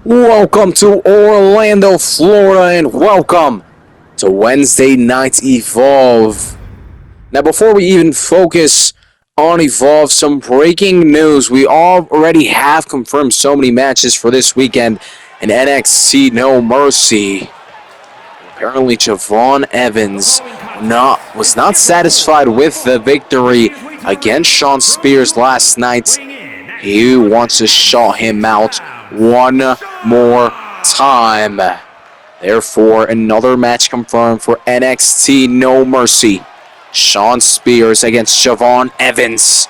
Welcome to Orlando, Florida, and welcome to Wednesday Night Evolve. Now, before we even focus on Evolve, some breaking news. We already have confirmed so many matches for this weekend in NXT No Mercy. Apparently, Javon Evans was not satisfied with the victory against Shawn Spears last night. He wants to shut him out one more time. Therefore, another match confirmed for NXT No Mercy. Shawn Spears against Javon Evans.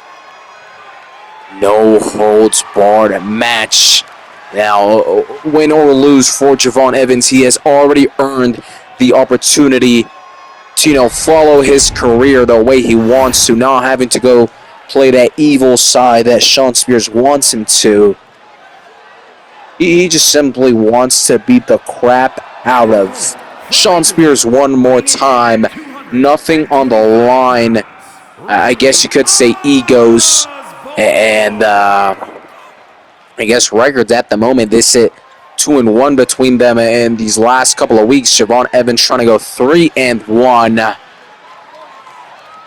No holds barred match. Now, win or lose for Javon Evans, he has already earned the opportunity to, follow his career the way he wants to, not having to go play that evil side that Shawn Spears wants him to. He just simply wants to beat the crap out of Shawn Spears one more time. Nothing on the line. I guess you could say egos and I guess records at the moment. They sit 2-1 between them in these last couple of weeks. Javon Evans trying to go 3-1.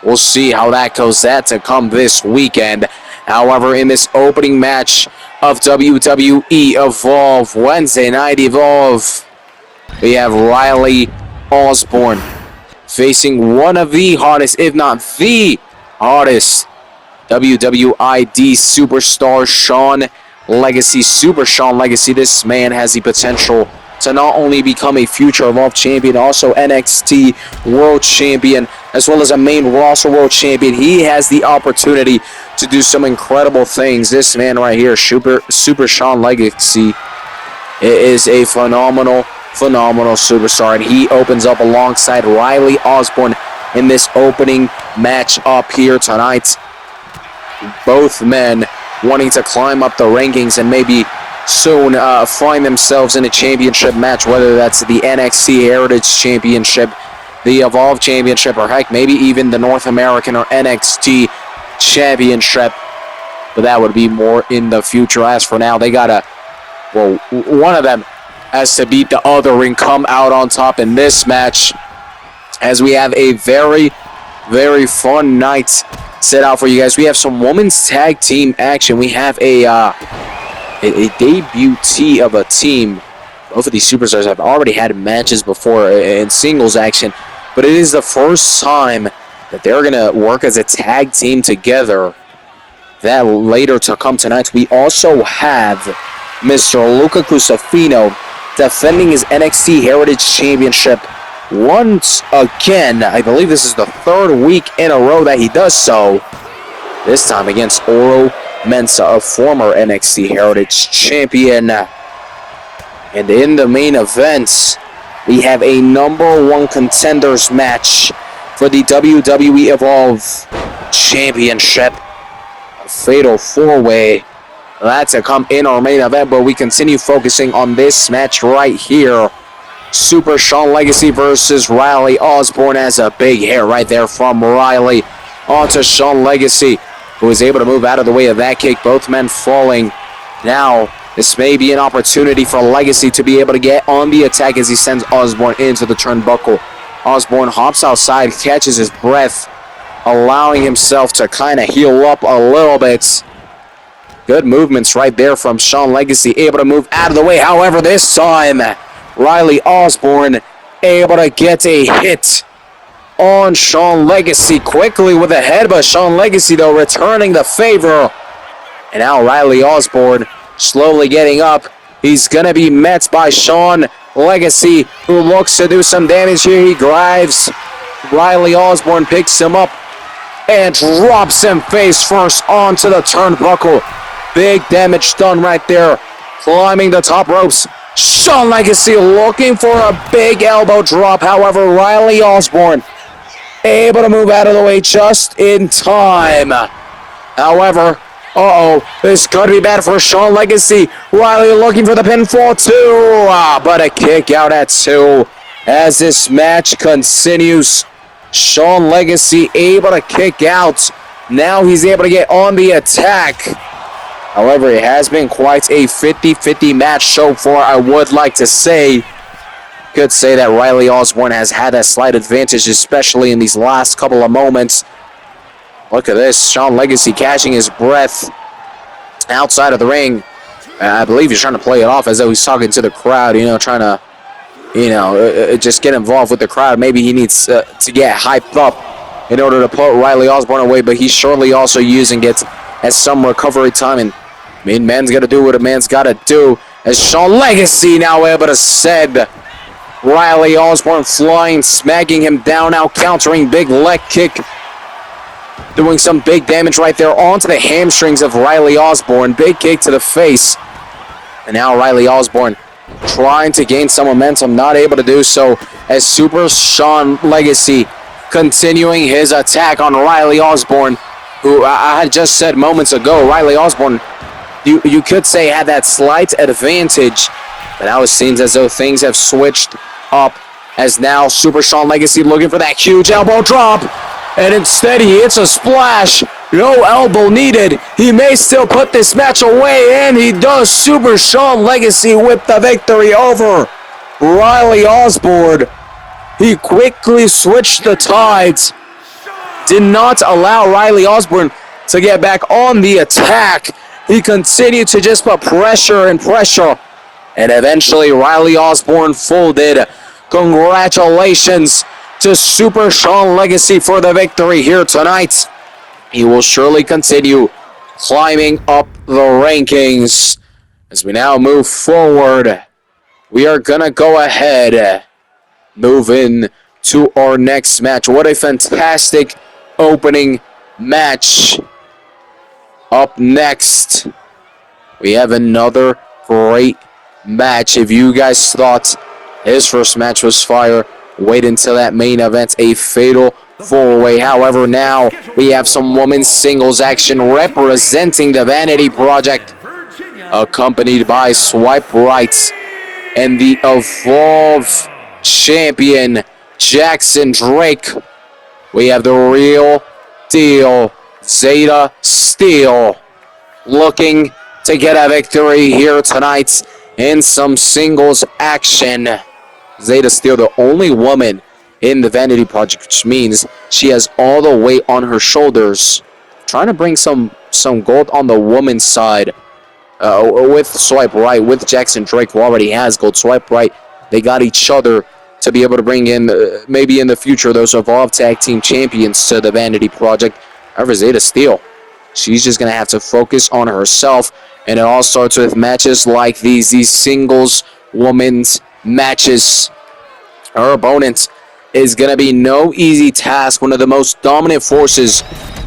We'll see how that goes. That's to come this weekend. However, in this opening match of WWE Evolve, Wednesday Night Evolve, we have Riley Osborne facing one of the hottest, if not the hottest, WWID superstar, Shawn Legacy. Super Shawn Legacy. This man has the potential to not only become a future Evolve champion, also NXT World Champion, as well as a main roster World Champion. He has the opportunity to do some incredible things. This man right here, Super Shawn Legacy, is a phenomenal superstar, and he opens up alongside Riley Osborne in this opening match up here tonight. Both men wanting to climb up the rankings and maybe soon find themselves in a championship match, whether that's the NXT Heritage Championship, the Evolve Championship, or heck, maybe even the North American or NXT Championship. But that would be more in the future. As for now, they gotta, well, one of them has to beat the other and come out on top in this match, as we have a very fun night set out for you guys. We have some women's tag team action. We have a debutee of a team. Both of these superstars have already had matches before in singles action, but it is the first time that they're going to work as a tag team together. That later to come tonight. We also have Mr. Luca Cusafino defending his NXT Heritage Championship once again. I believe this is the third week in a row that he does so. This time against Oro Mensa, a former NXT Heritage Champion. And in the main event, we have a #1 contenders match for the WWE Evolve Championship. A fatal four-way. That's to come in our main event, but we continue focusing on this match right here. Super Shawn Legacy versus Riley Osborne, as a big hit right there from Riley onto Shawn Legacy, who is able to move out of the way of that kick. Both men falling. Now, this may be an opportunity for Legacy to be able to get on the attack as he sends Osborne into the turnbuckle. Osborne hops outside, catches his breath, allowing himself to kind of heal up a little bit. Good movements right there from Shawn Legacy, able to move out of the way. However, this time, Riley Osborne able to get a hit on Shawn Legacy quickly with a headbutt. Shawn Legacy, though, returning the favor. And now Riley Osborne slowly getting up. He's going to be met by Shawn Legacy, who looks to do some damage here. He drives. Riley Osborne picks him up and drops him face first onto the turnbuckle. Big damage done right there. Climbing the top ropes. Shawn Legacy looking for a big elbow drop. However, Riley Osborne able to move out of the way just in time. However, this could be bad for Shawn Legacy. Riley looking for the pinfall too. But a kick out at 2 as this match continues. Shawn Legacy able to kick out. Now he's able to get on the attack. However, it has been quite a 50-50 match so far, I would like to say. Could say that Riley Osborne has had a slight advantage, especially in these last couple of moments. Look at this. Sean Legacy catching his breath outside of the ring. I believe he's trying to play it off as though he's talking to the crowd, trying to, just get involved with the crowd. Maybe he needs to get hyped up in order to put Riley Osborne away, but he's surely also using it as some recovery time. And man's got to do what a man's got to do. As Sean Legacy now able to send Riley Osborne flying, smacking him down, now countering big leg kick. Doing some big damage right there onto the hamstrings of Riley Osborne. Big kick to the face. And now Riley Osborne trying to gain some momentum, not able to do so, as Super Sean Legacy continuing his attack on Riley Osborne, who I had just said moments ago, Riley Osborne, you could say had that slight advantage, but now it seems as though things have switched up, as now Super Sean Legacy looking for that huge elbow drop, and instead he hits a splash. No elbow needed. He may still put this match away, and he does. Super Sean Legacy with the victory over Riley Osborne. He quickly switched the tides. Did not allow Riley Osborne to get back on the attack. He continued to just put pressure and pressure. And eventually Riley Osborne folded. Congratulations to Super Sean Legacy for the victory here tonight. He will surely continue climbing up the rankings. As we now move forward, we are going to go ahead, move in to our next match. What a fantastic opening match. Up next, we have another great match. If you guys thought his first match was fire, wait until that main event, a fatal four-way. However, now we have some women's singles action representing the Vanity Project, accompanied by Swipe Right and the Evolve champion, Jackson Drake. We have the real deal, Zeta Steel, looking to get a victory here tonight in some singles action. Zeta Steel, the only woman in the Vanity Project, which means she has all the weight on her shoulders, trying to bring some gold on the woman's side. With Swipe Right, with Jackson Drake, who already has gold. Swipe Right, they got each other to be able to bring in, maybe in the future, those Evolve Tag Team Champions to the Vanity Project. However, Zeta Steel, she's just going to have to focus on herself, and it all starts with matches like these singles women's matches. Her opponent is going to be no easy task. One of the most dominant forces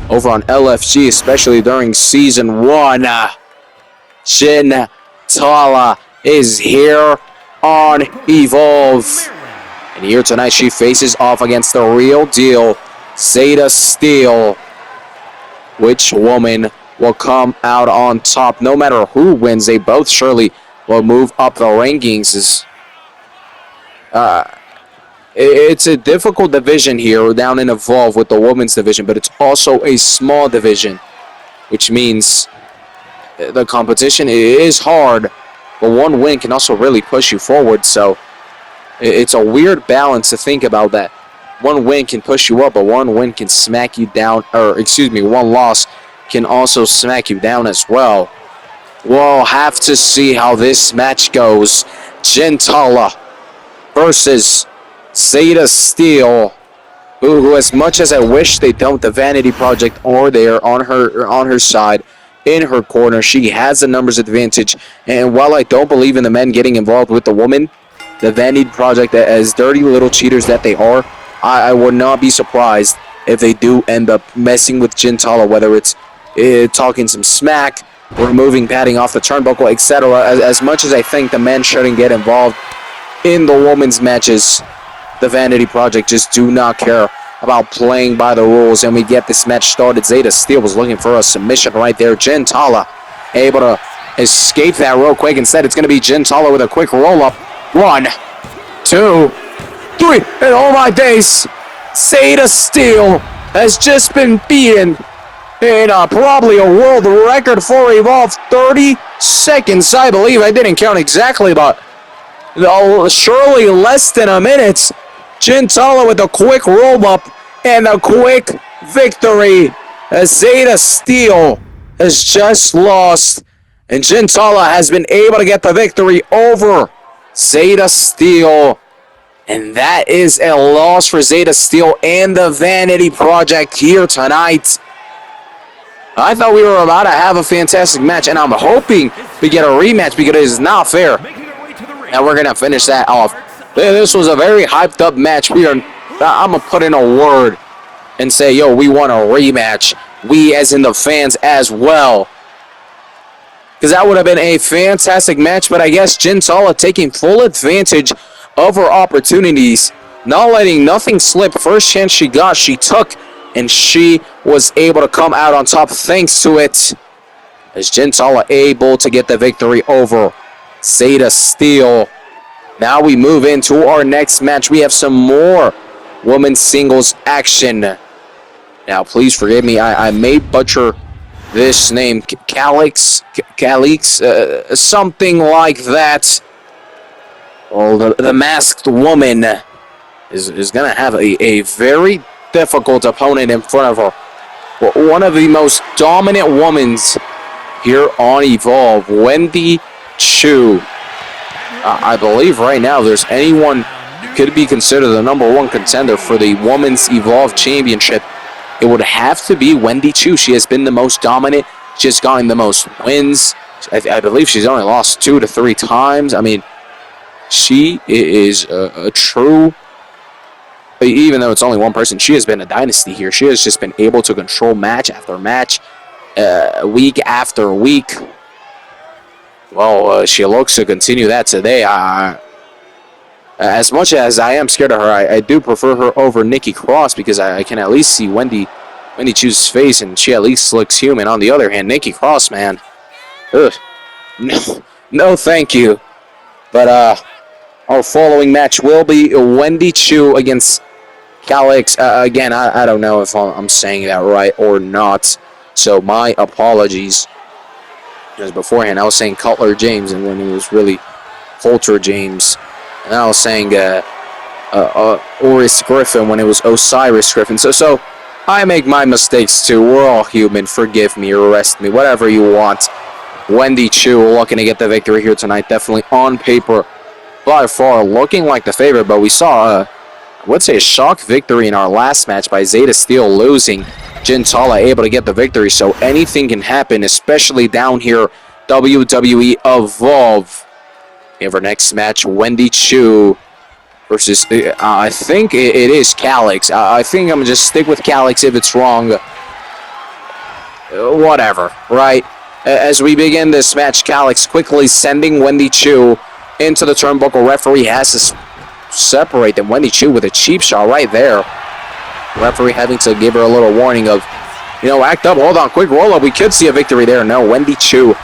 over on LFG, especially during Season 1. Jin Tala is here on Evolve. And here tonight she faces off against the real deal, Zeta Steel. Which woman will come out on top? No matter who wins, they both surely will move up the rankings. It's a difficult division here down in Evolve with the women's division, but it's also a small division, which means the competition is hard, but one win can also really push you forward. So it's a weird balance to think about, that one win can push you up, but one win can smack you down, or excuse me, one loss can also smack you down as well. We'll have to see how this match goes. Jin Tala versus Zeta Steel, who as much as I wish they don't, the Vanity Project are there on her side, in her corner. She has the numbers advantage, and while I don't believe in the men getting involved with the woman, the Vanity Project, as dirty little cheaters that they are, I would not be surprised if they do end up messing with Jin Tala, whether it's talking some smack, removing padding off the turnbuckle, etc. As much as I think the men shouldn't get involved in the women's matches, the Vanity Project just do not care about playing by the rules, and we get this match started. Zeta Steel was looking for a submission right there. Jin Tala able to escape that real quick. Instead, it's going to be Jin Tala with a quick roll-up. 1, 2, 3, and oh my days, Zeta Steel has just been beaten in probably a world record for Evolve. 30 seconds, I believe. I didn't count exactly, but surely less than a minute. Gintala with a quick roll-up and a quick victory. As Zeta Steel has just lost, and Gintala has been able to get the victory over Zeta Steel. And that is a loss for Zeta Steel and the Vanity Project here tonight. I thought we were about to have a fantastic match, and I'm hoping we get a rematch because it is not fair. And we're going to finish that off. This was a very hyped up match. I'm going to put in a word and say, yo, we want a rematch. We as in the fans as well. Because that would have been a fantastic match, but I guess Gintala taking full advantage of her opportunities, not letting nothing slip. First chance she got, she took, and she was able to come out on top thanks to it. As Gintala able to get the victory over Zeta Steel. Now we move into our next match. We have some more women's singles action. Now, please forgive me. I may butcher this name. Calix, something like that. Well, the masked woman is going to have a very difficult opponent in front of her. One of the most dominant women here on Evolve, Wendy Chu. I believe right now there's anyone who could be considered the #1 contender for the Women's Evolve Championship. It would have to be Wendy Chu. She has been the most dominant. She has gotten the most wins. I believe she's only lost 2 to 3 times. I mean, she is a true, even though it's only one person, she has been a dynasty here. She has just been able to control match after match, week after week. Well, she looks to continue that today. As much as I am scared of her, I do prefer her over Nikki Cross because I can at least see Wendy Chu's face, and she at least looks human. On the other hand, Nikki Cross, man, ugh, no thank you. But our following match will be Wendy Chu against Calix. Again, I don't know if I'm saying that right or not, so my apologies. Because beforehand I was saying Cutler James, and when it was really Coulter James. And I was saying Oris Griffin when it was Osiris Griffin. So I make my mistakes too. We're all human. Forgive me, arrest me, whatever you want. Wendy Chu looking to get the victory here tonight. Definitely on paper, by far, looking like the favorite. But we saw, I would say, a shock victory in our last match by Zeta Steel losing. Gintala able to get the victory. So anything can happen, especially down here, WWE Evolve. We have our next match, Wendy Chu versus, I think it is Calix. I think I'm going to just stick with Calix. If it's wrong, whatever, right? As we begin this match, Calix quickly sending Wendy Chu into the turnbuckle. Referee has to separate them. Wendy Chu with a cheap shot right there. Referee having to give her a little warning of, act up, hold on, quick roll up. We could see a victory there. No, Wendy Chu.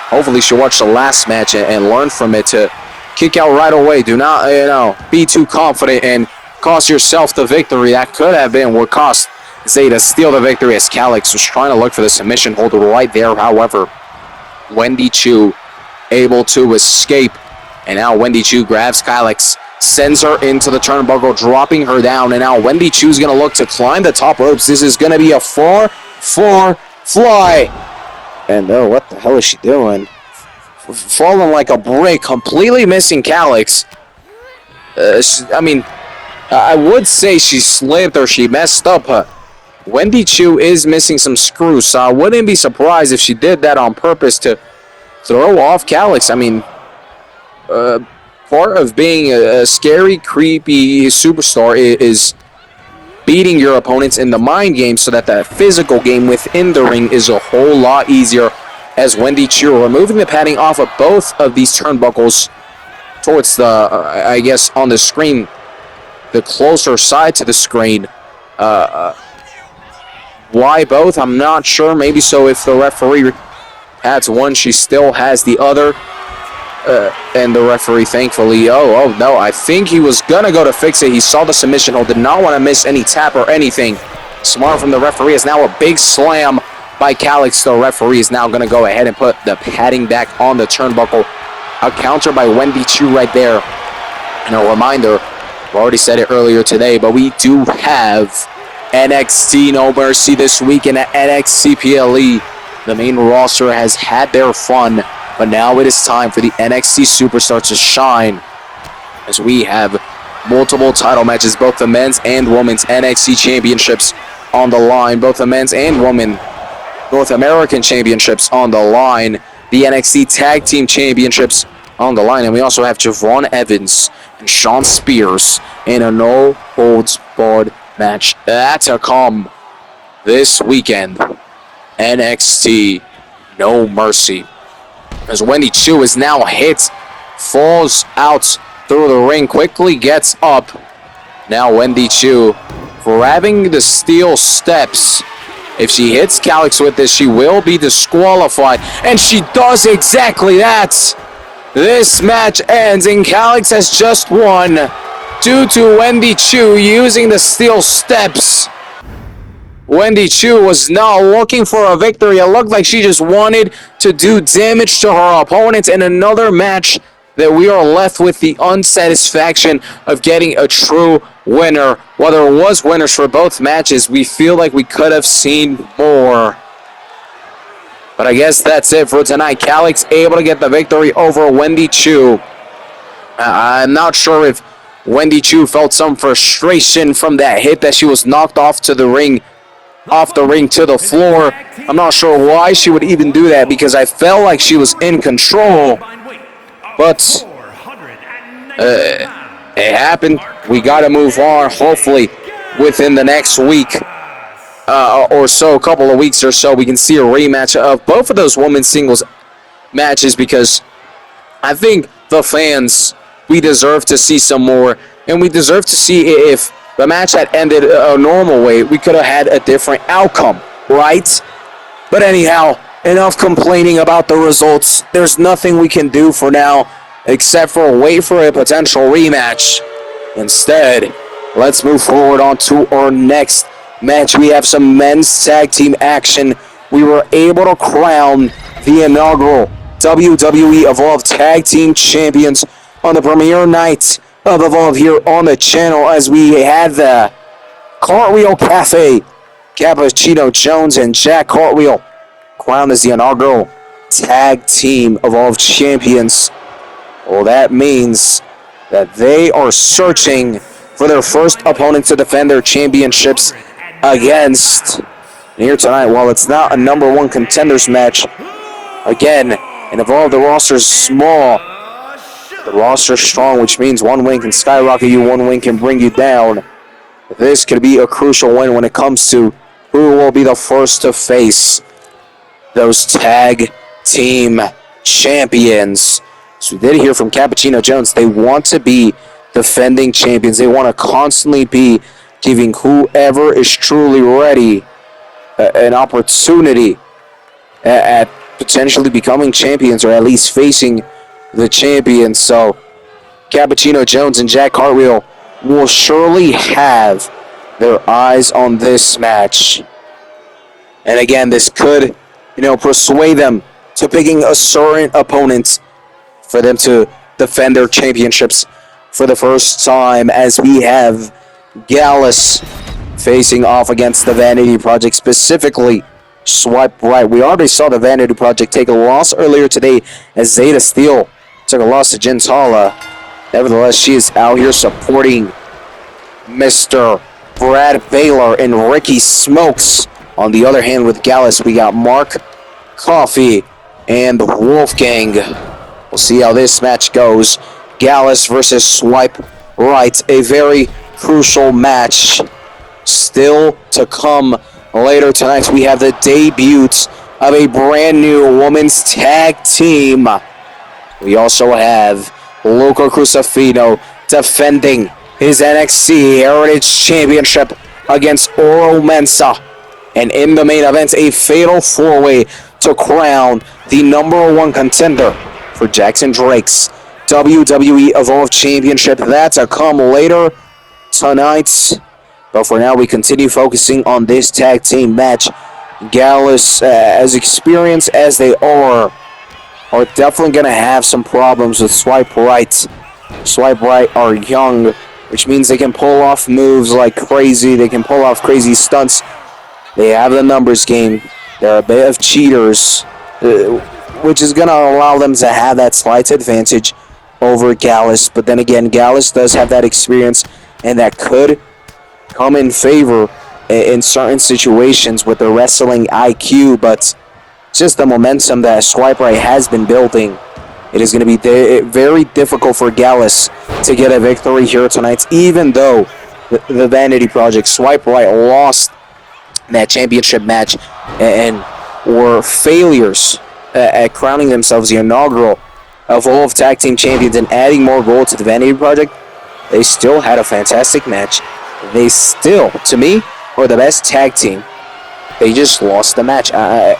Hopefully she'll watch the last match and learn from it to kick out right away. Do not, be too confident and cost yourself the victory. That could have been what cost Zeta Steel the victory, as Calix was trying to look for the submission holder right there. However, Wendy Chu able to escape. And now Wendy Chu grabs Calix, sends her into the turnbuckle, dropping her down. And now Wendy Chu's going to look to climb the top ropes. This is going to be a 4-4 fly. And what the hell is she doing? Falling like a brick, completely missing Calix. I would say she slipped or she messed up. Wendy Chu is missing some screws, so I wouldn't be surprised if she did that on purpose to throw off Calix. I mean, part of being a scary, creepy superstar is beating your opponents in the mind game so that the physical game within the ring is a whole lot easier. As Wendy Chu removing the padding off of both of these turnbuckles towards the, I guess, on the screen, the closer side to the screen. Why both? I'm not sure. Maybe so if the referee has one, she still has the other. And the referee, thankfully, oh no, I think he was going to go to fix it. He saw the submission hold, did not want to miss any tap or anything. Smart from the referee is now a big slam by Calix. The referee is now going to go ahead and put the padding back on the turnbuckle. A counter by Wendy Chu right there. And a reminder, I've already said it earlier today, but we do have NXT No Mercy this week in NXT PLE. The main roster has had their fun, but now it is time for the NXT superstars to shine, as we have multiple title matches, both the men's and women's NXT championships on the line, both the men's and women North American championships on the line, the NXT Tag Team Championships on the line, and we also have Javon Evans and Shawn Spears in a no-holds-barred match. That's to come this weekend. NXT No Mercy. As Wendy Chu is now hit, falls out through the ring, quickly gets up. Now Wendy Chu grabbing the steel steps. If she hits Calix with this, she will be disqualified. And she does exactly that. This match ends and Calix has just won due to Wendy Chu using the steel steps. Wendy Chu was not looking for a victory. It looked like she just wanted to do damage to her opponents in another match that we are left with the unsatisfaction of getting a true winner. While there was winners for both matches, we feel like we could have seen more. But I guess that's it for tonight. Calix able to get the victory over Wendy Chu. I'm not sure if Wendy Chu felt some frustration from that hit that she was knocked off the ring to the floor. I'm not sure why she would even do that, because I felt like she was in control. But it happened. We got to move on, hopefully within the next week or so, a couple of weeks or so, we can see a rematch of both of those women's singles matches, because I think the fans, we deserve to see some more, and we deserve to see if the match had ended a normal way, we could have had a different outcome, right? But anyhow, enough complaining about the results. There's nothing we can do for now except for wait for a potential rematch. Instead, let's move forward on to our next match. We have some men's tag team action. We were able to crown the inaugural WWE Evolve Tag Team Champions on the premiere night of Evolve here on the channel, as we had the Cartwheel Cafe, Cappuccino Jones and Jack Cartwheel crowned as the inaugural Tag Team Evolve Champions. Well, that means that they are searching for their first opponent to defend their championships against. And here tonight, while it's not a number one contenders match, again, in Evolve, the roster's small. The roster's strong, which means one win can skyrocket you, one win can bring you down. This could be a crucial win when it comes to who will be the first to face those tag team champions. So we did hear from Cappuccino Jones. They want to be defending champions. They want to constantly be giving whoever is truly ready an opportunity at potentially becoming champions, or at least facing the champions. So Cappuccino Jones and Jack Cartwheel will surely have their eyes on this match. And again, this could, persuade them to picking a certain opponent for them to defend their championships for the first time, as we have Gallus facing off against the Vanity Project, specifically Swipe Right. We already saw the Vanity Project take a loss earlier today, as Zeta Steel took a loss to Gentala. Nevertheless, she is out here supporting Mr. Brad Baylor and Ricky Smokes. On the other hand, with Gallus, we got Mark Coffey and Wolfgang. We'll see how this match goes. Gallus versus Swipe Right, a very crucial match still to come later tonight. We have the debut of a brand new women's tag team. We also have Luca Crucifino defending his NXT Heritage Championship against Oro Mensah. And in the main event, a fatal four-way to crown the number one contender for Jackson Drake's WWE Evolve Championship. That's to come later tonight. But for now, we continue focusing on this tag team match Gallus, as experienced as they are definitely going to have some problems with Swipe Right. Swipe Right are young, which means they can pull off moves like crazy. They can pull off crazy stunts. They have the numbers game. They're a bit of cheaters, which is going to allow them to have that slight advantage over Gallus. But then again, Gallus does have that experience, and that could come in favor in certain situations with the wrestling IQ, but just the momentum that Swipe Right has been building, it is going to be very difficult for Gallus to get a victory here tonight, even though the Vanity Project, Swipe Right, lost that championship match and were failures at crowning themselves the inaugural Evolve Tag Team Champions and adding more gold to the Vanity Project. They still had a fantastic match. They still, to me, are the best tag team. They just lost the match. I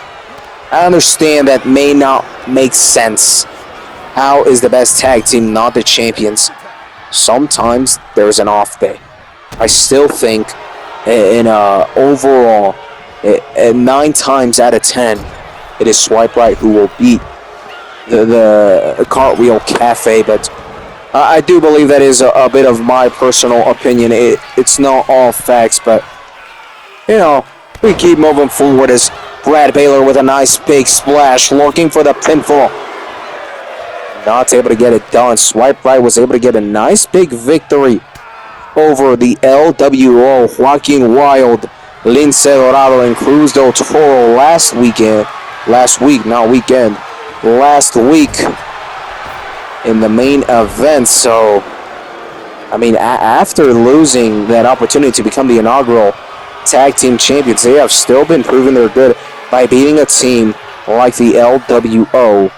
understand that may not make sense. How is the best tag team not the champions? Sometimes there's an off day. I still think in overall, 9 times out of 10, it is Swipe Right who will beat the Cartwheel Cafe, but I do believe that is a bit of my personal opinion. It's not all facts, but you know, we keep moving forward as Brad Baylor with a nice big splash, looking for the pinfall. Not able to get it done. Swipe Right was able to get a nice big victory over the LWO, Joaquin Wild, Lince Dorado, and Cruz del Toro last week in the main event. So, I mean, after losing that opportunity to become the inaugural tag team champions, they have still been proving they're good by beating a team like the LWO,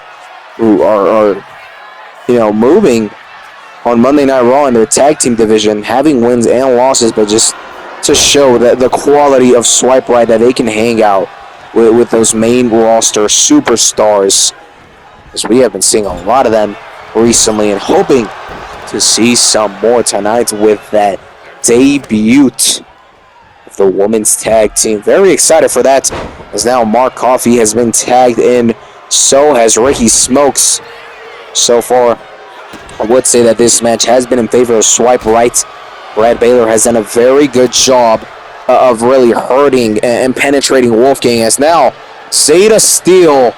who are moving on Monday Night Raw in their tag team division, having wins and losses, but just to show that the quality of Swipe Right, that they can hang out with those main roster superstars, as we have been seeing a lot of them recently, and hoping to see some more tonight with that debut of the women's tag team. Very excited for that, as now Mark Coffey has been tagged in, so has Ricky Smokes. So far, I would say that this match has been in favor of Swipe Right. Brad Baylor has done a very good job of really hurting and penetrating Wolfgang, as now Zeta Steel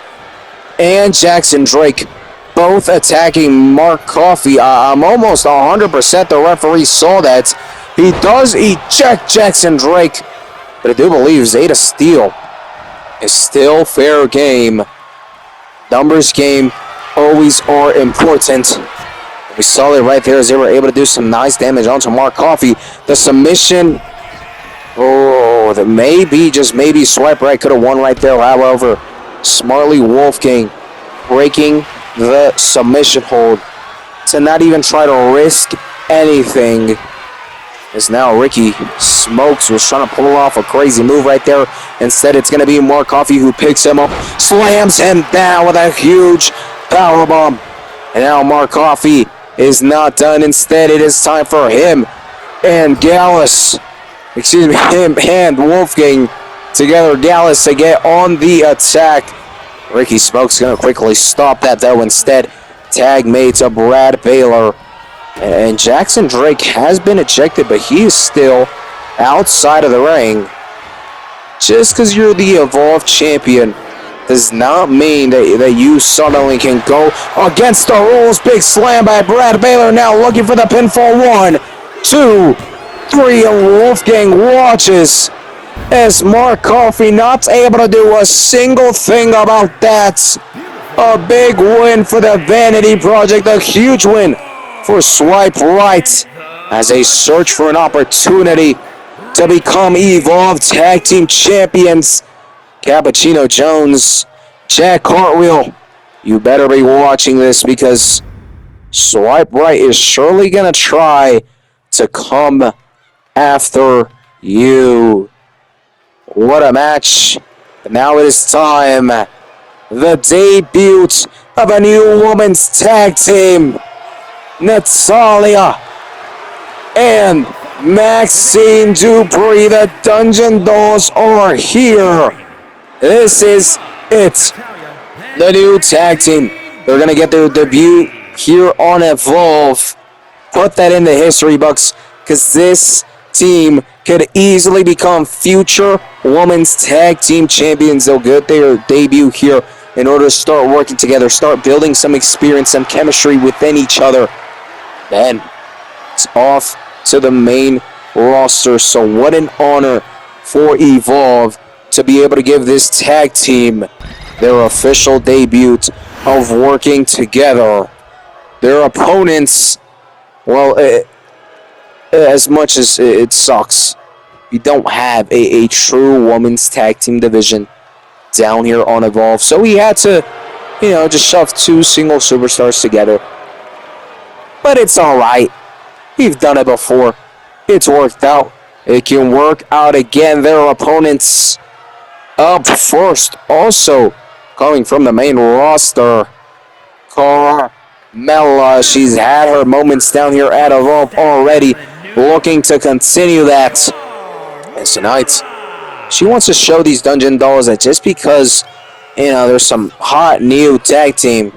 and Jackson Drake both attacking Mark Coffey. I'm almost 100% the referee saw that. He does eject Jackson Drake, but I do believe Zeta Steel is still fair game. Numbers game always are important. We saw it right there as they were able to do some nice damage onto Mark Coffey. The submission, that maybe, just maybe, Swipe Right could have won right there. However, smartly Wolfgang breaking the submission hold to not even try to risk anything. As now Ricky Smokes was trying to pull off a crazy move right there. Instead, it's going to be Mark Coffey who picks him up, slams him down with a huge powerbomb. And now Mark Coffey is not done. Instead, it is time for him and him and Wolfgang together, Gallus, to get on the attack. Ricky Smokes going to quickly stop that, though. Instead, tag made to Brad Baylor. And Jackson Drake has been ejected, but he is still outside of the ring. Just because you're the Evolve champion does not mean that you suddenly can go against the rules. Big slam by Brad Baylor, now looking for the pinfall. 1, 2, 3, and Wolfgang watches as Mark Coffey not able to do a single thing about that. A big win for the Vanity Project, a huge win for Swipe Right as they search for an opportunity to become Evolve Tag Team Champions. Cappuccino Jones, Jack Cartwheel, you better be watching this, because Swipe Right is surely going to try to come after you. What a match. But now it is time. The debut of a new women's tag team. Natalia and Maxine Dupree, the Dungeon Dolls, are here This is it. The new tag team. They're going to get their debut here on Evolve. Put that in the history books, because this team could easily become future women's tag team champions. They'll get their debut here in order to start working together, start building some experience, some chemistry within each other. Then it's off to the main roster. So what an honor for Evolve to be able to give this tag team their official debut of working together. Their opponents, well, as much as it sucks, we don't have a true women's tag team division down here on Evolve. So we had to, just shove two single superstars together. But it's alright. We've done it before. It's worked out. It can work out again. Their opponents up first, also coming from the main roster, Carmella. She's had her moments down here at Evolve already, looking to continue that. And tonight, she wants to show these Dungeon Dolls that just because, there's some hot new tag team,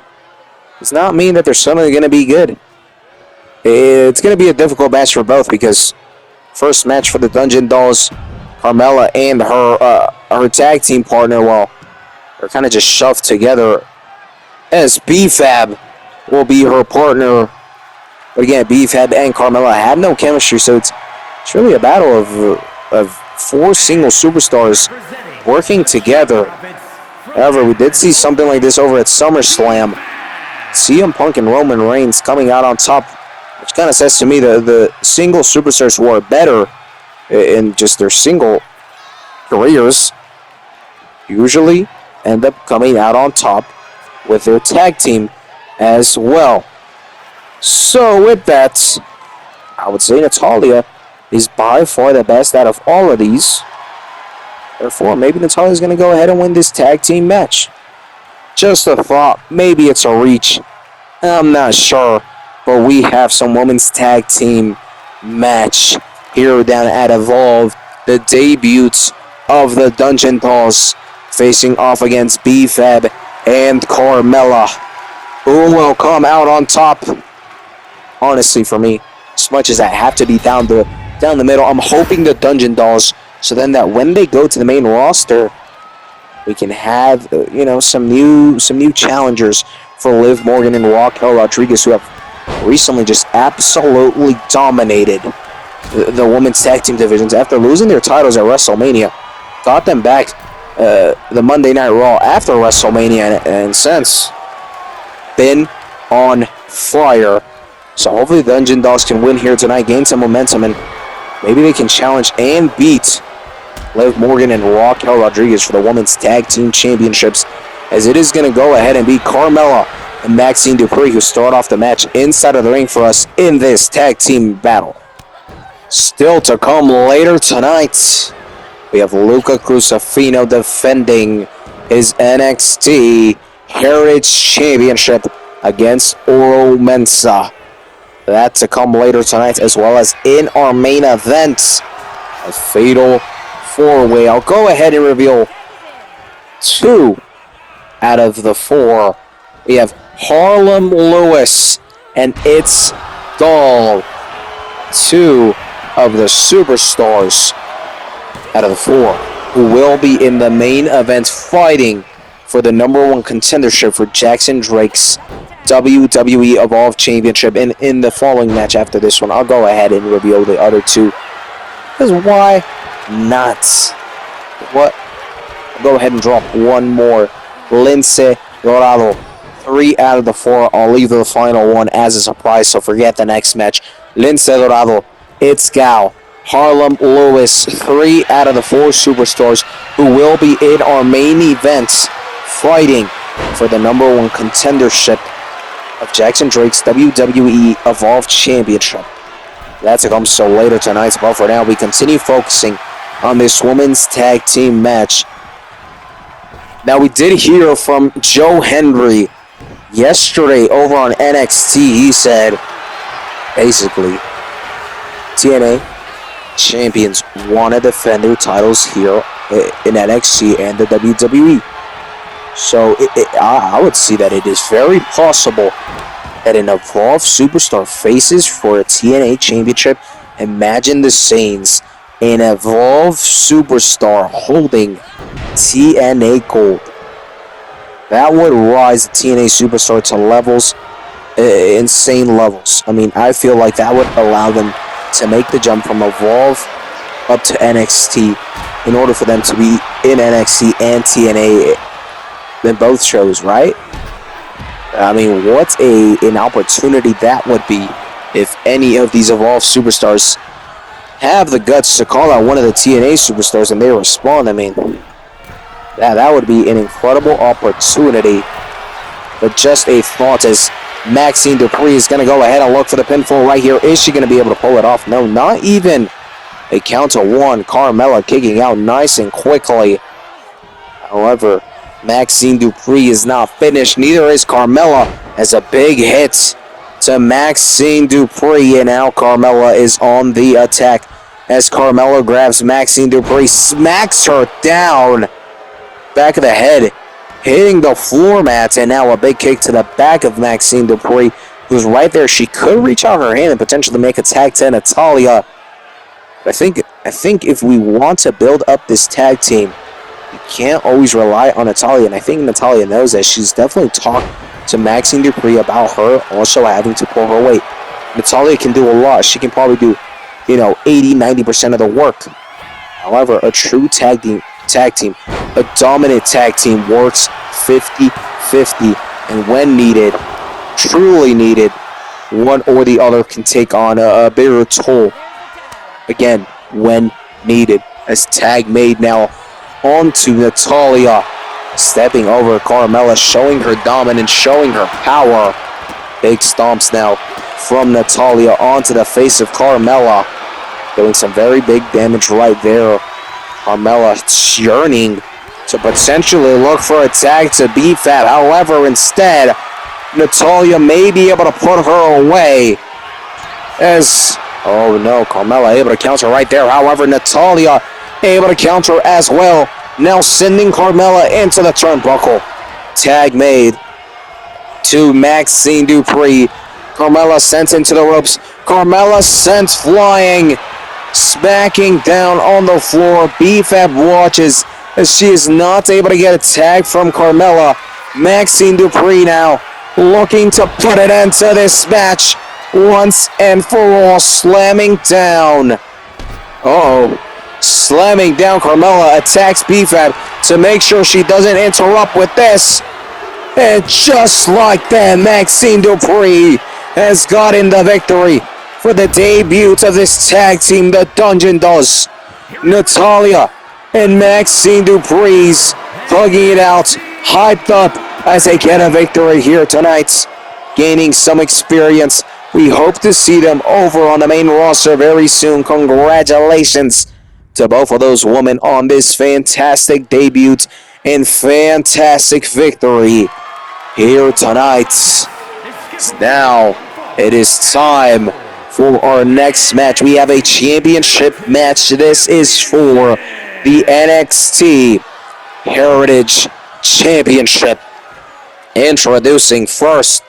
does not mean that they're suddenly going to be good. It's going to be a difficult match for both, because first match for the Dungeon Dolls, Carmella and her tag team partner, well, they're kind of just shoved together, as B-Fab will be her partner. But again, B-Fab and Carmella have no chemistry, so it's really a battle of four single superstars working together. However, we did see something like this over at SummerSlam. CM Punk and Roman Reigns coming out on top, which kind of says to me that the single superstars who are better in just their single careers usually end up coming out on top with their tag team as well. So with that, I would say Natalya is by far the best out of all of these. Therefore, maybe Natalya is going to go ahead and win this tag team match. Just a thought. Maybe it's a reach. I'm not sure. But we have some women's tag team match here down at Evolve. The debut of the Dungeon Dolls facing off against B-Fab and Carmella. Who will come out on top? Honestly, for me, as much as I have to be down the middle, I'm hoping the Dungeon Dolls, so then that when they go to the main roster, we can have some new challengers for Liv Morgan and Raquel Rodriguez, who have recently just absolutely dominated the women's tag team divisions after losing their titles at WrestleMania. Got them back the Monday Night Raw after WrestleMania, and since been on fire. So hopefully the Dungeon Dolls can win here tonight, gain some momentum, and maybe they can challenge and beat Liv Morgan and Raquel Rodriguez for the women's tag team championships, as it is going to go ahead and be Carmella and Maxine Dupree who start off the match inside of the ring for us in this tag team battle. Still to come later tonight, we have Luca Crucifino defending his NXT Heritage Championship against Oro Mensah. That to come later tonight, as well as in our main event, a fatal four-way. I'll go ahead and reveal 2 out of the 4. We have Harlem Lewis and It's Doll. 2 of the superstars out of the 4 who will be in the main event fighting for the #1 contendership for Jackson Drake's WWE Evolve Championship. And in the following match after this one, I'll go ahead and reveal the other 2. Because why not? What? I'll go ahead and drop one more. Lince Dorado. 3 out of the 4. I'll leave the final one as a surprise, so forget the next match. Lince Dorado, It's Gal, Harlem Lewis, 3 out of the 4 superstars who will be in our main events fighting for the #1 contendership of Jackson Drake's WWE Evolve Championship. That's to come so later tonight, but for now we continue focusing on this women's tag team match. Now we did hear from Joe Hendry yesterday over on NXT. He said, basically, TNA champions want to defend their titles here in NXT and the WWE. So I would see that it is very possible that an Evolve superstar faces for a TNA championship. Imagine the Saints, an Evolve superstar holding TNA gold. That would rise the TNA superstar to levels, insane levels. I mean, I feel like that would allow them to make the jump from Evolve up to NXT in order for them to be in NXT and TNA in both shows, right? I mean, what an opportunity that would be if any of these Evolve superstars have the guts to call out one of the TNA superstars and they respond. I mean, that would be an incredible opportunity. But just a thought as Maxine Dupree is going to go ahead and look for the pinfall right here. Is she going to be able to pull it off? No, not even a count to one. Carmella kicking out nice and quickly. However, Maxine Dupree is not finished. Neither is Carmella, as a big hit to Maxine Dupree. And now Carmella is on the attack as Carmella grabs Maxine Dupree, smacks her down. Back of the head, hitting the floor mats, and now a big kick to the back of Maxine Dupree, who's right there. She could reach out her hand and potentially make a tag to Natalya. I think if we want to build up this tag team, you can't always rely on Natalya, and I think Natalya knows that. She's definitely talked to Maxine Dupree about her also having to pull her weight. Natalya can do a lot. She can probably do, 80-90% of the work. However, a true tag team, a dominant tag team works 50-50, and when needed, truly needed, one or the other can take on a bigger toll. Again, when needed, as tag made now onto Natalya, stepping over Carmella, showing her dominance, showing her power. Big stomps now from Natalya onto the face of Carmella, doing some very big damage right there. Carmella yearning to potentially look for a tag to BFAB. However, instead, Natalya may be able to put her away as... Oh no, Carmella able to counter right there. However, Natalya able to counter as well. Now sending Carmella into the turnbuckle. Tag made to Maxine Dupree. Carmella sent into the ropes. Carmella sent flying. Smacking down on the floor. BFAB watches as she is not able to get a tag from Carmella. Maxine Dupree now looking to put an end to this match once and for all, slamming down. Slamming down Carmella, attacks BFAB to make sure she doesn't interrupt with this. And just like that, Maxine Dupree has gotten the victory for the debut of this tag team, the Dungeon Dolls. Natalya and Maxine Dupree's hugging it out, hyped up as they get a victory here tonight, gaining some experience. We hope to see them over on the main roster very soon. Congratulations to both of those women on this fantastic debut and fantastic victory here tonight. Now it is time for our next match. We have a championship match. This is for the NXT Heritage Championship. Introducing first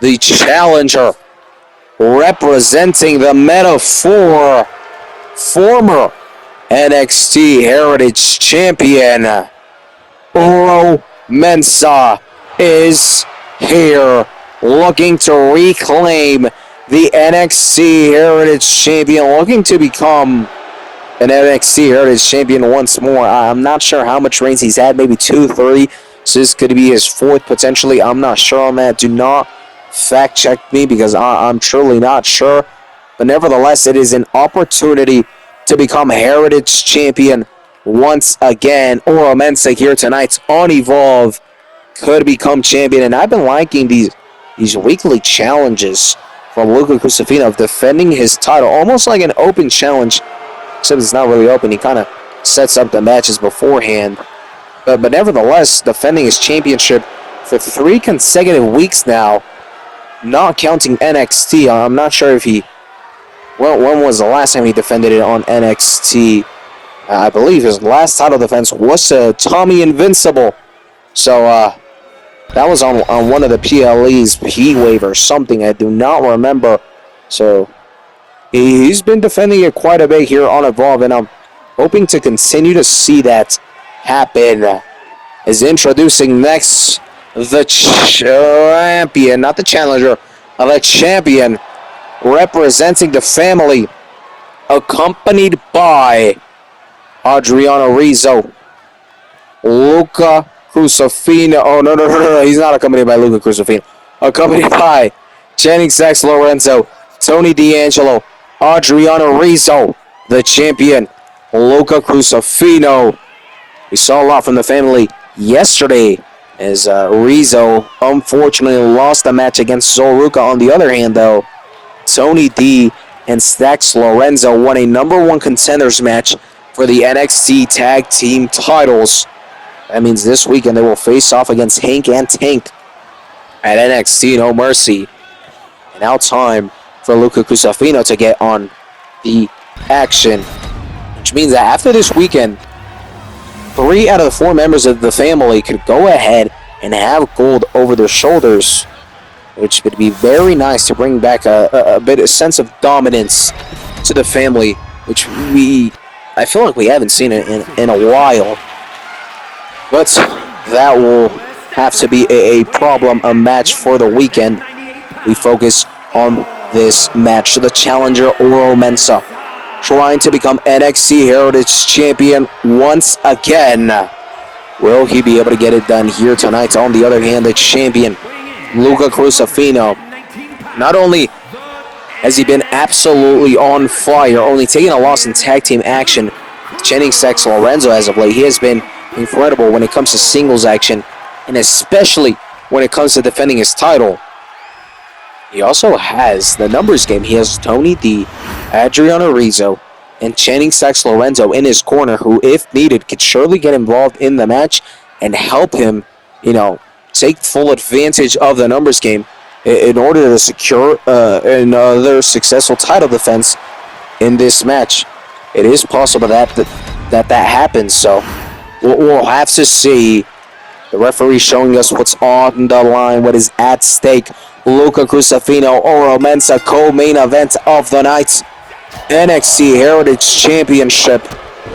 the challenger, representing the Metaphor, former NXT Heritage Champion Oro Mensah is here, looking to reclaim the NXT Heritage Champion, looking to become an NXT Heritage Champion once more. I'm not sure how much reigns he's had, maybe 2, 3. So this could be his 4th potentially. I'm not sure on that. Do not fact check me because I'm truly not sure. But nevertheless, it is an opportunity to become Heritage Champion once again. Oro Mensah here tonight on Evolve could become champion. And I've been liking these weekly challenges from Luca Crucifino of defending his title. Almost like an open challenge, except it's not really open. He kind of sets up the matches beforehand. But nevertheless, defending his championship for 3 consecutive weeks now, not counting NXT. I'm not sure if he... When was the last time he defended it on NXT? I believe his last title defense was Tommy Invincible. So that was on one of the PLE's P-Wave or something. I do not remember. So he's been defending it quite a bit here on Evolve, and I'm hoping to continue to see that happen. Is introducing next the champion, not the challenger, the champion, representing the family, accompanied by Adriano Rizzo, Luca Crucifino. Oh, no. He's not accompanied by Luca Crucifino. Accompanied by Channing Sex Lorenzo, Tony D'Angelo, Adriano Rizzo, the champion, Luca Crucifino. We saw a lot from the family yesterday as Rizzo unfortunately lost the match against Zoruka. On the other hand, though, Tony D and Stax Lorenzo won a number one contenders match for the NXT Tag Team titles. That means this weekend they will face off against Hank and Tank at NXT No Mercy. And now time for Luca Crucifino to get on the action, which means that after this weekend, 3 out of the 4 members of the family could go ahead and have gold over their shoulders, which would be very nice to bring back a sense of dominance to the family, which I feel like we haven't seen it in a while. But that will have to be a problem, a match for the weekend. We focus on this match. So the challenger, Oro Mensah, trying to become NXT Heritage Champion once again. Will he be able to get it done here tonight? On the other hand, the champion, Luca Crucifino, not only has he been absolutely on fire, only taking a loss in tag team action, Channing Sex Lorenzo as of late, he has been incredible when it comes to singles action, and especially when it comes to defending his title. He also has the numbers game. He has Tony D, Adriano Rizzo, and Channing Sex Lorenzo in his corner, who, if needed, could surely get involved in the match and help him, take full advantage of the numbers game in order to secure another successful title defense in this match. It is possible that happens, so we'll have to see. The referee showing us what's on the line, what is at stake. Luca Crucifino, Oro Mensah, co-main event of the night. NXT Heritage Championship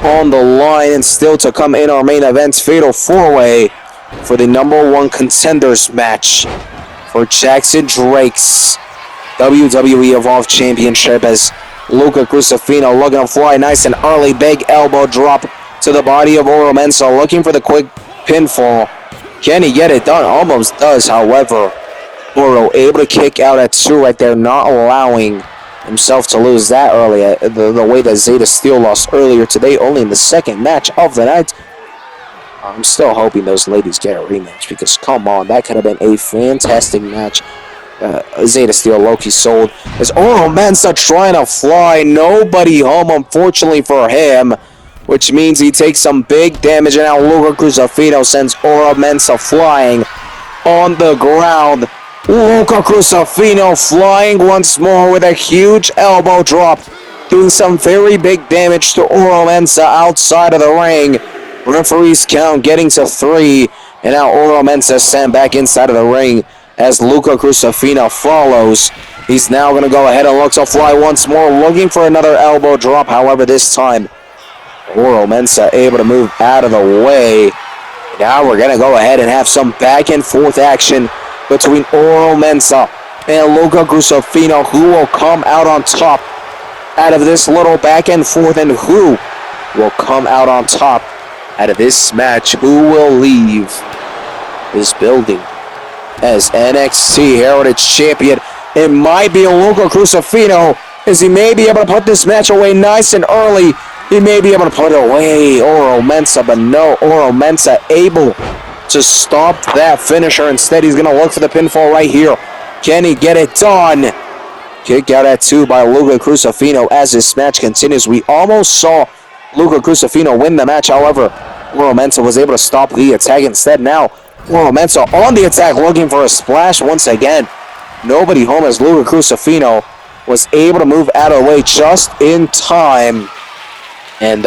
on the line, and still to come in our main event, Fatal 4-Way for the number one contenders match for Jackson Drake's WWE Evolve Championship, as Luca Crucifino looking to fly nice and early, big elbow drop to the body of Oro Mensah, looking for the quick pinfall. Can he get it done? Almost does, however. Oro able to kick out at 2 right there, not allowing himself to lose that early. The way that Zeta Steel lost earlier today, only in the second match of the night. I'm still hoping those ladies get a rematch, because come on, that could have been a fantastic match. Zeta Steel Loki sold as Oro Mensah trying to fly. Nobody home, unfortunately for him, which means he takes some big damage, and now Luca Crucifino sends Oro Mensah flying on the ground. Luca Crucifino flying once more with a huge elbow drop, doing some very big damage to Oro Mensah outside of the ring. Referee's count getting to 3, and now Oro Mensah sent back inside of the ring as Luca Crucifino follows. He's now going to go ahead and look to fly once more, looking for another elbow drop. However, this time, Oro Mensah able to move out of the way. Now we're going to go ahead and have some back and forth action between Oro Mensah and Luca Crucifino. Who will come out on top out of this little back and forth, and who will come out on top out of this match? Who will leave this building as NXT Heritage Champion? It might be Luca Crucifino, as he may be able to put this match away nice and early. He may be able to put away Oro Mensah, but no, Oro Mensah able to stop that finisher. Instead, he's going to look for the pinfall right here. Can he get it done? Kick out at 2 by Luca Crucifino as this match continues. We almost saw Luca Crucifino win the match. However, Oro Mensah was able to stop the attack instead. Now, Oro Mensah on the attack, looking for a splash once again. Nobody home, as Luca Crucifino was able to move out of the way just in time. And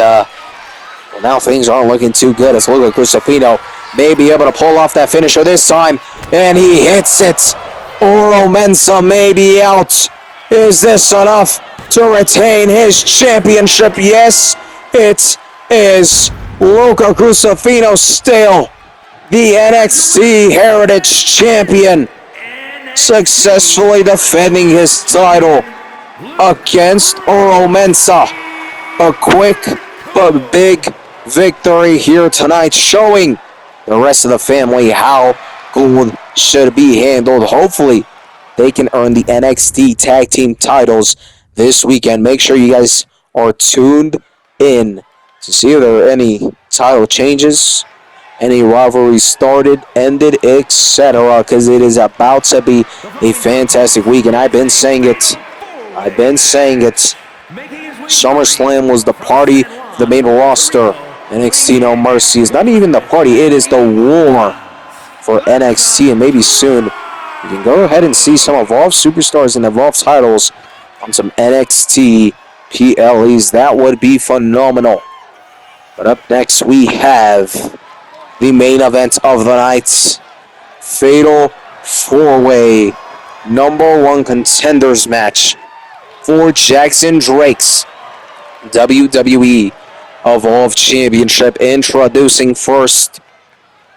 Now things aren't looking too good as Luca Crucifino may be able to pull off that finisher this time. And he hits it. Oro Mensah may be out. Is this enough to retain his championship? Yes, it is. Luca Crucifino still the NXT Heritage Champion, successfully defending his title against Oro Mensah. A quick but big victory here tonight, showing the rest of the family how gold should be handled. Hopefully, they can earn the NXT Tag Team titles this weekend. Make sure you guys are tuned in to see if there are any title changes, any rivalries started, ended, etc. Because it is about to be a fantastic week, and I've been saying it. SummerSlam was the party, the main roster. NXT No Mercy is not even the party, it is the war for NXT, and maybe soon you can go ahead and see some Evolve Superstars and Evolve titles on some NXT PLEs. That would be phenomenal. But up next we have the main event of the night. Fatal 4-way #1 contenders match for Jackson Drake's WWE Evolve Championship. Introducing first,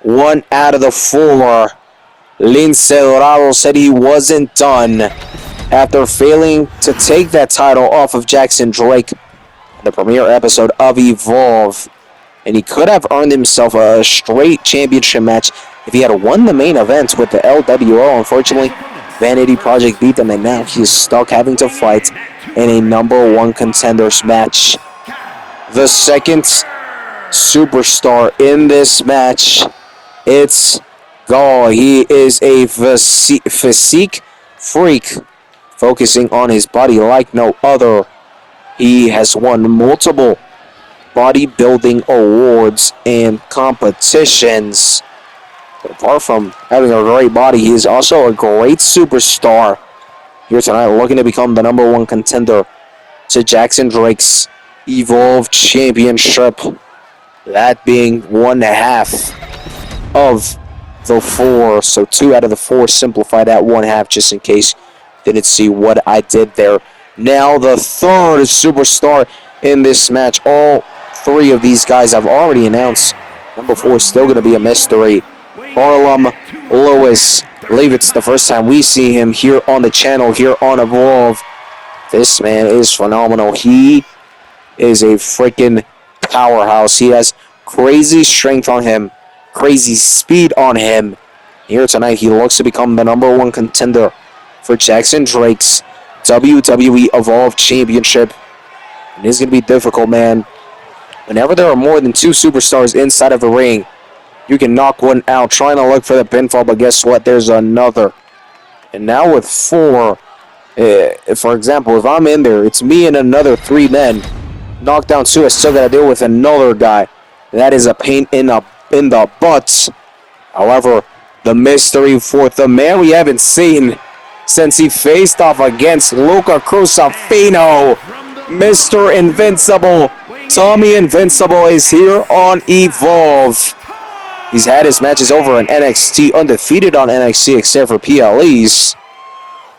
1 out of the 4. Lince Dorado said he wasn't done after failing to take that title off of Jackson Drake in the premiere episode of Evolve. And he could have earned himself a straight championship match if he had won the main event with the LWO. Unfortunately, Vanity Project beat them, and now he's stuck having to fight in a #1 contenders match. The second superstar in this match, it's Gaul. He is a physique freak, focusing on his body like no other. He has won multiple bodybuilding awards and competitions. But apart from having a great body, he is also a great superstar. Here tonight, looking to become the #1 contender to Jackson Drake's Evolve Championship. That being 1/2 of the 4. So 2 out of the 4. Simplify that 1/2 just in case you didn't see what I did there. Now the third superstar in this match. All 3 of these guys I've already announced. #4 is still going to be a mystery. Harlem Lewis. I believe it's the first time we see him here on the channel, here on Evolve. This man is phenomenal. He is a freaking powerhouse. He has crazy strength on him, crazy speed on him. Here tonight, he looks to become the #1 contender for Jackson Drake's WWE Evolve Championship. And it's going to be difficult, man. Whenever there are more than 2 superstars inside of the ring, you can knock one out trying to look for the pinfall, but guess what? There's another. And now with 4, for example, if I'm in there, it's me and another 3 men. Knock down 2, I still got to deal with another guy. That is a pain in the butt. However, the mystery fourth, the man we haven't seen since he faced off against Luca Crucifino, Mr. Invincible, Tommy Invincible, is here on Evolve. He's had his matches over in NXT, undefeated on NXT except for PLEs,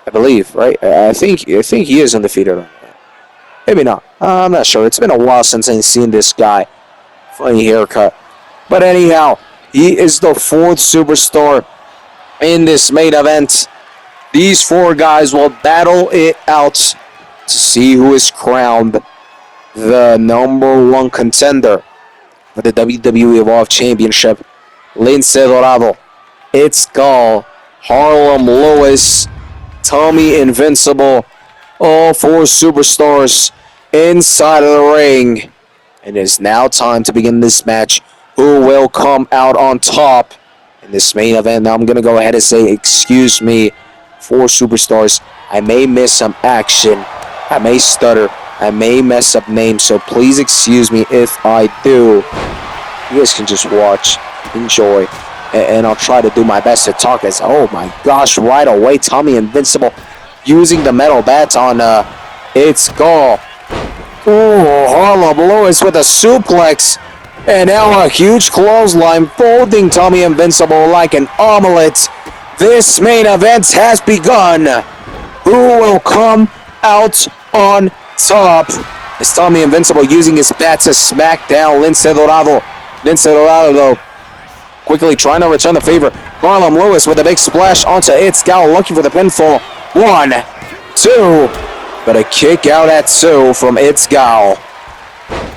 I believe, right? I think he is undefeated on that. Maybe not. I'm not sure. It's been a while since I've seen this guy. Funny haircut. But anyhow, he is the 4th superstar in this main event. These 4 guys will battle it out to see who is crowned the #1 contender for the WWE Evolve Championship. Lince Dorado, It's Gall, Harlem Lewis, Tommy Invincible, all 4 superstars inside of the ring. And it's now time to begin this match. Who will come out on top in this main event? Now I'm going to go ahead and say, excuse me, 4 superstars. I may miss some action. I may stutter. I may mess up names, so please excuse me if I do. You guys can just watch, enjoy, and I'll try to do my best to talk as, oh my gosh, right away, Tommy Invincible using the metal bats on It's Gall. Oh, Harlem Lewis with a suplex And now a huge clothesline folding Tommy Invincible like an omelet. This main event has begun. Who will come out on top? Is Tommy Invincible using his bat to smack down Lince Dorado. Lince Dorado, though, quickly trying to return the favor. Harlem Lewis with a big splash onto It's Gal, looking for the pinfall. 1, 2. But a kick out at 2 from It's Gal.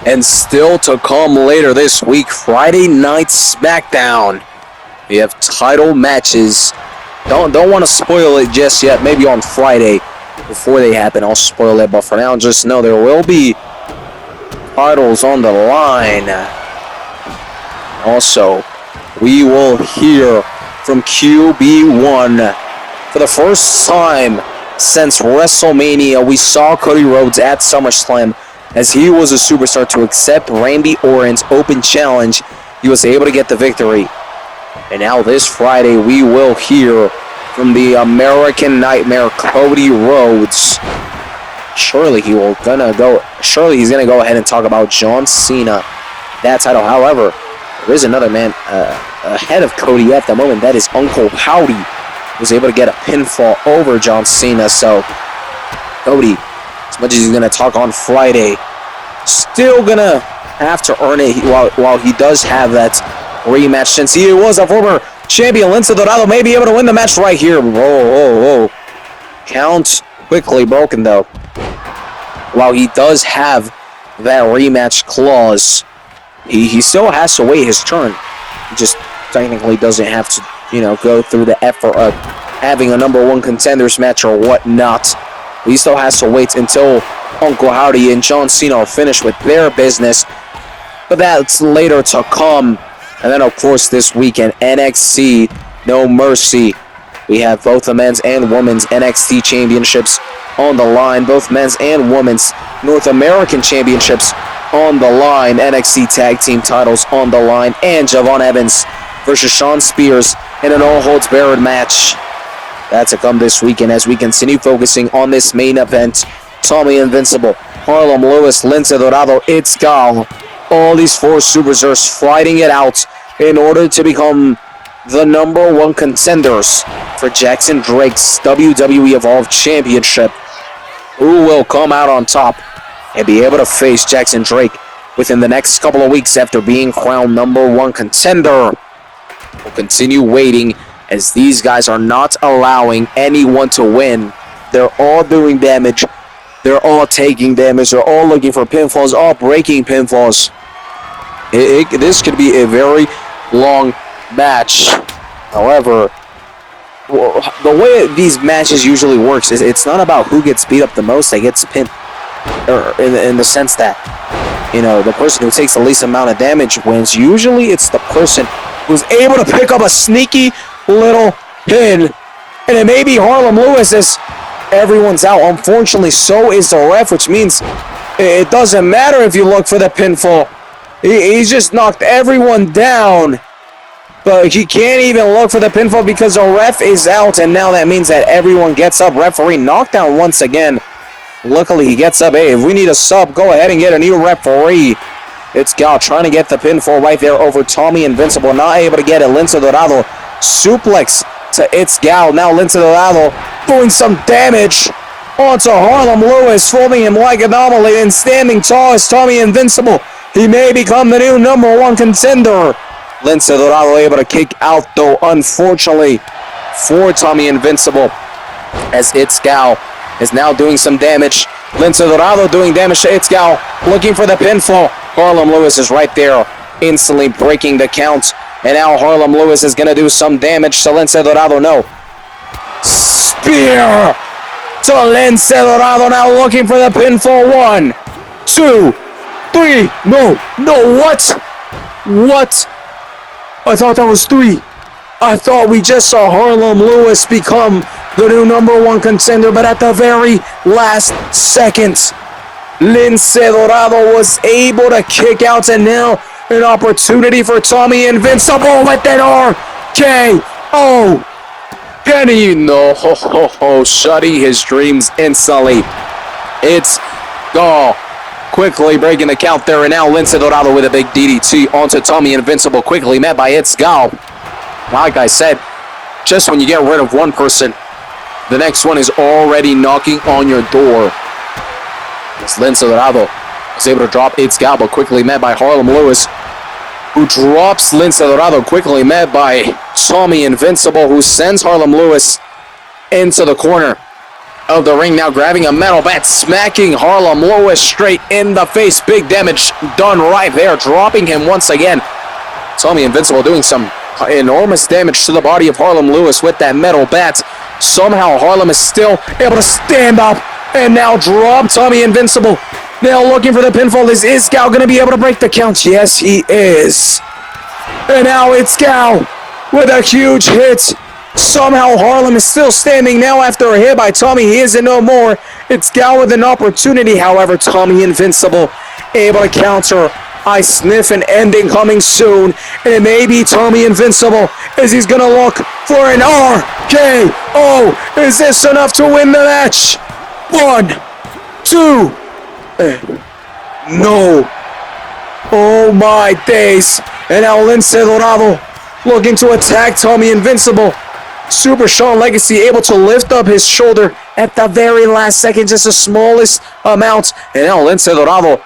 And still to come later this week, Friday Night SmackDown. We have title matches. Don't want to spoil it just yet. Maybe on Friday before they happen, I'll spoil it. But for now, just know there will be titles on the line. Also, we will hear from QB1 for the first time since WrestleMania. We saw Cody Rhodes at SummerSlam as he was a superstar to accept Randy Orton's open challenge. He was able to get the victory. And now this Friday, we will hear from the American Nightmare, Cody Rhodes. Surely he's gonna go ahead and talk about John Cena, that title. However, there is another man ahead of Cody at the moment. That is Uncle Howdy. He was able to get a pinfall over John Cena. So Cody, as much as he's gonna talk on Friday, still gonna have to earn it while he does have that rematch, since he was a former champion. Lince Dorado may be able to win the match right here. Whoa. Count quickly broken, though. While he does have that rematch clause, he still has to wait his turn. He just technically doesn't have to, go through the effort of having a #1 contenders match or whatnot. He still has to wait until Uncle Howdy and John Cena are finished with their business. But that's later to come. And then, of course, this weekend, NXT No Mercy. We have both the men's and women's NXT championships on the line. Both men's and women's North American championships on the line. NXT tag team titles on the line. And Javon Evans versus Shawn Spears in an all-holds-barred match. That's to come this weekend as we continue focusing on this main event. Tommy Invincible, Harlem Lewis, Lince Dorado, It's Gal. All these 4 superstars fighting it out in order to become the #1 contenders for Jackson Drake's WWE Evolve Championship. Who will come out on top and be able to face Jackson Drake within the next couple of weeks after being crowned #1 contender? We'll continue waiting as these guys are not allowing anyone to win. They're all doing damage. They're all taking damage. They're all looking for pinfalls, all breaking pinfalls. This could be a very long match. However, the way these matches usually works is it's not about who gets beat up the most that gets pinned, or in the sense that, the person who takes the least amount of damage wins. Usually it's the person who's able to pick up a sneaky little pin, and it may be Harlem Lewis as everyone's out. Unfortunately, so is the ref, which means it doesn't matter if you look for the pinfall. He's just knocked everyone down. But he can't even look for the pinfall because the ref is out. And now that means that everyone gets up. Referee knockdown once again. Luckily, he gets up. Hey, if we need a sub, go ahead and get a new referee. It's Gal trying to get the pinfall right there over Tommy Invincible. Not able to get it. Lince Dorado suplex to It's Gal. Now Lince Dorado doing some damage onto Harlem Lewis, folding him like an omelet and standing tall as Tommy Invincible. He may become the new #1 contender. Lince Dorado able to kick out, though, unfortunately, for Tommy Invincible, as It's Gal is now doing some damage. Lince Dorado doing damage to It's Gal, looking for the pinfall. Harlem Lewis is right there, instantly breaking the count. And now Harlem Lewis is going to do some damage to Lince Dorado. No. Spear to Lince Dorado, now looking for the pinfall. 1, 2, 3. No, what? I thought that was 3. I thought we just saw Harlem Lewis become the new #1 contender, but at the very last second, Lince Dorado was able to kick out, and now an opportunity for Tommy Invincible with an RKO. Kenny, shutting his dreams instantly. It's Gal quickly breaking the count there. And now Lince Dorado with a big DDT onto Tommy Invincible, quickly met by Itzgal. Like I said, just when you get rid of one person, the next one is already knocking on your door. As Lince Dorado is able to drop Itzgal, but quickly met by Harlem Lewis, who drops Lince Dorado, quickly met by Tommy Invincible, who sends Harlem Lewis into the corner of the ring, now grabbing a metal bat, smacking Harlem Lewis straight in the face. Big damage done right there, dropping him once again. Tommy Invincible doing some enormous damage to the body of Harlem Lewis with that metal bat. Somehow Harlem is still able to stand up and now drop Tommy Invincible. Now looking for the pinfall. Is Itzgal going to be able to break the count? Yes, he is. And now Itzgal with a huge hit. Somehow Harlem is still standing now after a hit by Tommy. He isn't no more. Itzgal with an opportunity. However, Tommy Invincible able to counter. I sniff an ending coming soon. And it may be Tommy Invincible as he's going to look for an RKO. Is this enough to win the match? 1, 2. No. Oh my days. And now Lince Dorado looking to attack Tommy Invincible. Super Sean Legacy able to lift up his shoulder at the very last second, just the smallest amount. And now Lince Dorado,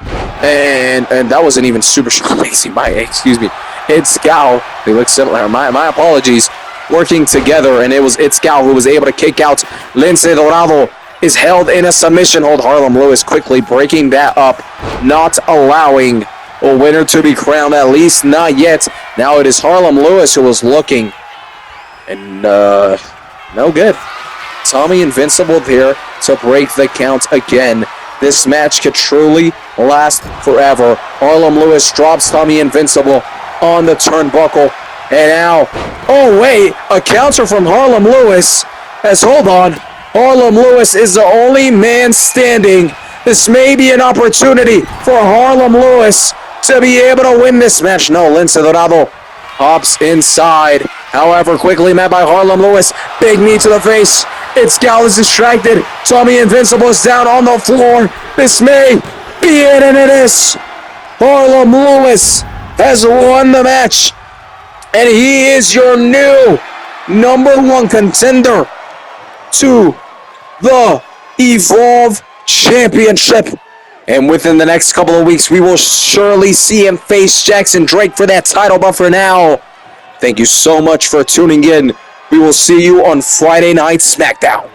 and that wasn't even Super Sean Legacy. Excuse me. Itzgal. They look similar. My apologies. Working together, and it was Itzgal who was able to kick out. Lince Dorado is held in a submission hold. Harlem Lewis quickly breaking that up, not allowing a winner to be crowned, at least not yet. Now it is Harlem Lewis who was looking. And no good. Tommy Invincible there to break the count again. This match could truly last forever. Harlem Lewis drops Tommy Invincible on the turnbuckle. And now, oh wait, a counter from Harlem Lewis. Hold on. Harlem Lewis is the only man standing. This may be an opportunity for Harlem Lewis to be able to win this match. No, Lince Dorado hops inside. However, quickly met by Harlem Lewis. Big knee to the face. Itzgal is distracted. Tommy Invincible is down on the floor. This may be it, and it is. Harlem Lewis has won the match. And he is your new #1 contender to the Evolve Championship. And within the next couple of weeks, we will surely see him face Jackson Drake for that title. But for now, thank you so much for tuning in. We will see you on Friday Night SmackDown.